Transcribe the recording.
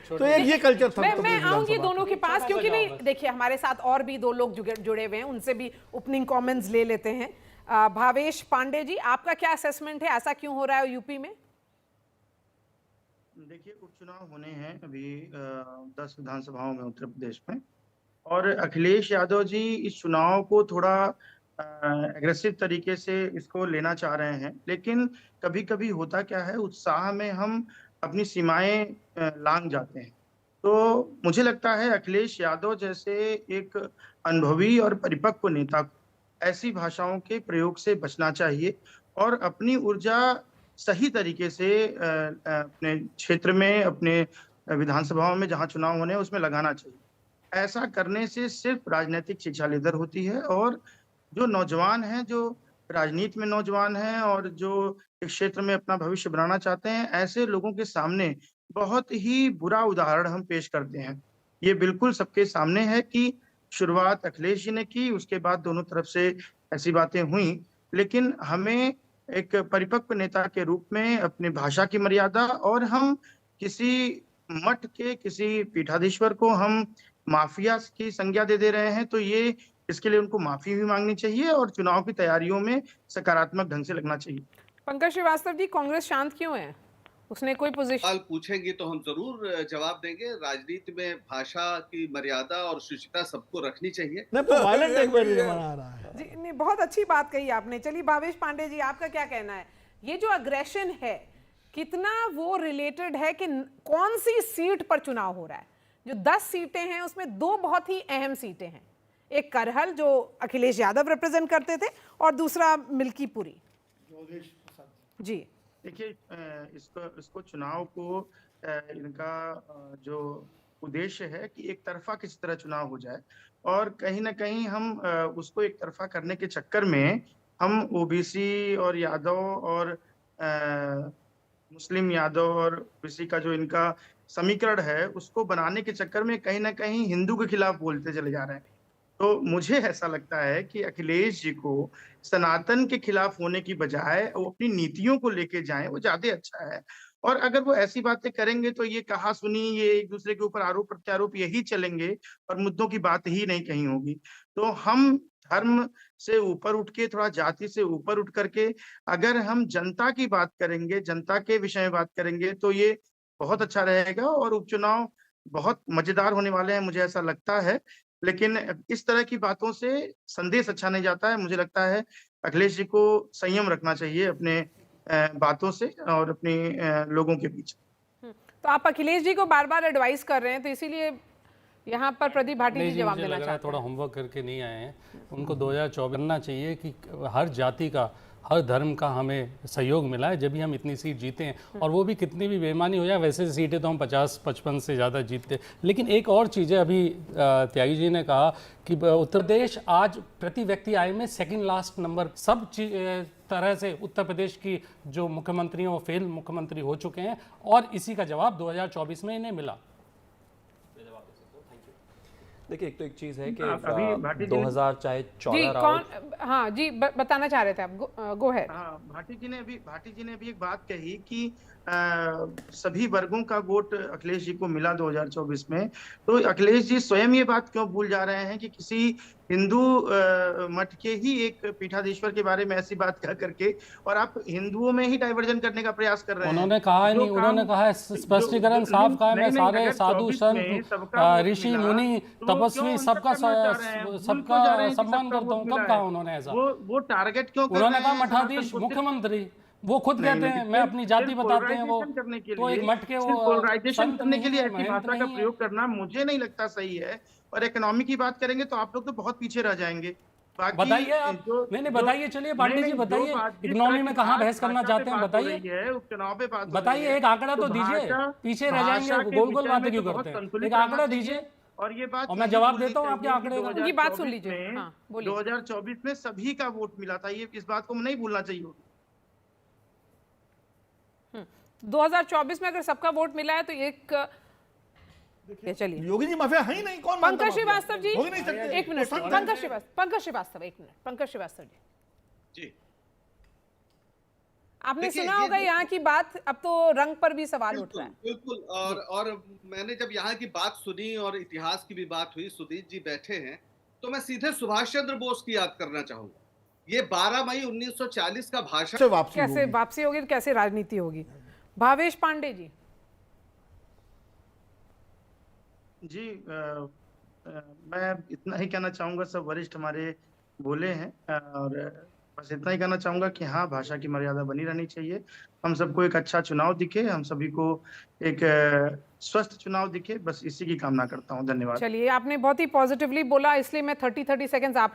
तो एक ये कल्चर था। मैं आऊंगी दोनों के पास, क्योंकि नहीं देखिए हमारे साथ और भी दो लोग जुड़े हुए हैं, उनसे भी ओपनिंग कमेंट्स ले लेते हैं। भावेश पांडे जी, आपका क्या असेसमेंट है, ऐसा क्यों हो रहा है यूपी में? देखिए, उपचुनाव होने हैं अभी 10 विधानसभाओं में उत्तर प्रदेश में, और अखिलेश यादव जी इस चुनाव को थोड़ा एग्रेसिव तरीके से इसको लेना चाह रहे हैं। लेकिन कभी कभी होता क्या है, उत्साह में हम अपनी सीमाएं लांघ जाते हैं। तो मुझे लगता है अखिलेश यादव जैसे एक अनुभवी और परिपक्व नेता को ऐसी भाषाओं के प्रयोग से बचना चाहिए और अपनी ऊर्जा सही तरीके से अपने क्षेत्र में, अपने विधानसभाओं में जहां चुनाव होने हैं उसमें लगाना चाहिए। ऐसा करने से सिर्फ राजनीतिक शिक्षा लेदर होती है, और जो नौजवान हैं, जो राजनीति में नौजवान हैं और जो इस क्षेत्र में अपना भविष्य बनाना चाहते हैं, ऐसे लोगों के सामने बहुत ही बुरा उदाहरण हम पेश करते हैं। ये बिल्कुल सबके सामने है कि शुरुआत अखिलेश जी ने की, उसके बाद दोनों तरफ से ऐसी बातें हुई। लेकिन हमें एक परिपक्व नेता के रूप में अपनी भाषा की मर्यादा, और हम किसी मठ के किसी पीठाधीश्वर को हम माफिया की संज्ञा दे रहे हैं, तो ये इसके लिए उनको माफी भी मांगनी चाहिए और चुनाव की तैयारियों में सकारात्मक ढंग से लगना चाहिए। पंकज श्रीवास्तव जी, कांग्रेस शांत क्यों है? उसने कोई पोजीशन सवाल पूछेंगे तो हम जरूर जवाब देंगे। राजनीति में भाषा की मर्यादा और शुचिता सबको रखनी चाहिए। नहीं तो वायलेंट एक्टिविटी बना रहा है जी, नहीं बहुत अच्छी बात कही आपने। चलिए भावेश पांडे जी, आपका क्या कहना है? ये जो अग्रेशन है, कितना वो रिलेटेड है कि कौन सी सीट पर चुनाव हो रहा है? जो 10 सीटें हैं उसमें 2 बहुत ही अहम सीटें हैं, एक करहल जो अखिलेश यादव रिप्रेजेंट करते थे और दूसरा मिल्कीपुरी। जी देखिए, इसको चुनाव को इनका जो उद्देश्य है कि एक तरफा किसी तरह चुनाव हो जाए, और कहीं ना कहीं हम उसको एक तरफा करने के चक्कर में हम ओबीसी और यादव और मुस्लिम यादव और ओबीसी का जो इनका समीकरण है उसको बनाने के चक्कर में कहीं ना कहीं हिंदू के खिलाफ बोलते चले जा रहे हैं। तो मुझे ऐसा लगता है कि अखिलेश जी को सनातन के खिलाफ होने की बजाय वो अपनी नीतियों को लेके जाएं, वो ज्यादा अच्छा है। और अगर वो ऐसी बातें करेंगे तो ये कहा सुनी, ये एक दूसरे के ऊपर आरोप प्रत्यारोप यही चलेंगे और मुद्दों की बात ही नहीं कहीं होगी। तो हम धर्म से ऊपर उठ के, थोड़ा जाति से ऊपर उठ करके अगर हम जनता की बात करेंगे, जनता के विषय में बात करेंगे, तो ये बहुत अच्छा रहेगा और उपचुनाव बहुत मजेदार होने वाले हैं, मुझे ऐसा लगता है। लेकिन इस तरह की बातों से संदेश अच्छा नहीं जाता है। मुझे लगता है अखिलेश जी को संयम रखना चाहिए अपने बातों से और अपने लोगों के बीच। तो आप अखिलेश जी को बार बार एडवाइस कर रहे हैं, तो इसीलिए यहाँ पर प्रदीप भाटी जी जवाब देना चाहते हैं। थोड़ा होमवर्क करके नहीं आए हैं, उनको 2024 करना चाहिए कि हर जाति का, हर धर्म का हमें सहयोग मिला है, जब भी हम इतनी सीट जीते हैं। और वो भी कितनी भी बेईमानी हो जाए, वैसे सीटें तो हम 50-55 से ज़्यादा जीतते। लेकिन एक और चीज़ है, अभी त्यागी जी ने कहा कि उत्तर प्रदेश आज प्रति व्यक्ति आय में सेकंड लास्ट नंबर, सब तरह से उत्तर प्रदेश की जो मुख्यमंत्री हैं वो फेल मुख्यमंत्री हो चुके हैं, और इसी का जवाब 2024 में इन्हें मिला। देखिए, एक तो एक चीज है कि अभी 2000 चाहे 14 कौन, हाँ जी बताना चाह रहे थे आप, गो है। हाँ, भाटी जी ने अभी एक बात कही कि सभी वर्गों का वोट अखिलेश जी को मिला 2024 में। तो अखिलेश जी स्वयं ये बात क्यों भूल जा रहे हैं कि किसी हिंदू मठ के ही एक पीठाधीश्वर के बारे में ऐसी बात कह करके, और आप हिंदुओं में ही डाइवर्जन करने का प्रयास कर रहे हैं। उन्होंने कहा नहीं, उन्होंने कहा स्पष्टीकरण साफ कहा है, मैं सारे साधु संत ऋषि मुनि तपस्वी सबका सम्मान करता हूँ। कब कहा उन्होंने ऐसा? वो टारगेट क्यों कर उन्होंने रहे कहा हैं? मठाधीश मुख्यमंत्री, वो खुद कहते हैं मैं अपनी जाति बताते हैं, वो तो एक मठ के वो पोलराइजेशन करने के लिए ऐसी महंत भाषा का नहीं है। प्रयोग करना मुझे नहीं लगता सही है। और इकोनॉमी की बात करेंगे तो आप लोग तो बहुत पीछे रह जाएंगे। बताइए आप, नहीं बताइए, चलिए पांडे जी बताइए, इकोनॉमी में कहाँ बहस करना चाहते हैं बताइए, उपचुनाव पे बात बताइए, एक आंकड़ा तो दीजिए, पीछे रह जाएंगे, गोल गोल बातें क्यों करते हैं? एक आंकड़ा दीजिए और ये बात, और मैं जवाब देता हूँ आपके आंकड़े का। उनकी बात सुन लीजिए। हाँ, बोलिए। 2024 में सभी का वोट मिला था, ये इस बात को नहीं भूलना चाहिए। 2024 में अगर सबका वोट मिला है तो एक, चलिए योगी जी माफिया है ही नहीं, कौन पंकज श्रीवास्तव जी, हो ही नहीं सकते। एक मिनट, पंकज श्रीवास्तव एक मिनट, पंकज श्रीवास्तव जी, जी, आपने देखिए, सुना ये होगा जो- यहाँ की बात, अब तो रंग पर भी सवाल उठ रहा है। बिल्कुल और मैंने जब यहाँ की बात सुनी और इतिहास की भी बात हुई, सुदीप जी बैठे हैं, तो मैं सीधे सुभाष चंद्र बोस की याद करना चाहूंगा। ये 12 मई 1940 का भाषण से वापसी कैसे होगी। वापसी होगी तो कैसे राजनीति होगी। भावेश पांडे जी, जी मैं इतना ही कहना चाहूंगा, सब वरिष्ठ हमारे बोले हैं, और बस इतना ही कहना चाहूंगा कि हाँ, भाषा की मर्यादा बनी रहनी चाहिए। हम सबको एक अच्छा चुनाव दिखे, हम सभी को एक स्वस्थ चुनाव दिखे, बस इसी की कामना करता हूँ। धन्यवाद। चलिए आपने बहुत ही पॉजिटिवली बोला, इसलिए मैं 30 सेकंड्स आप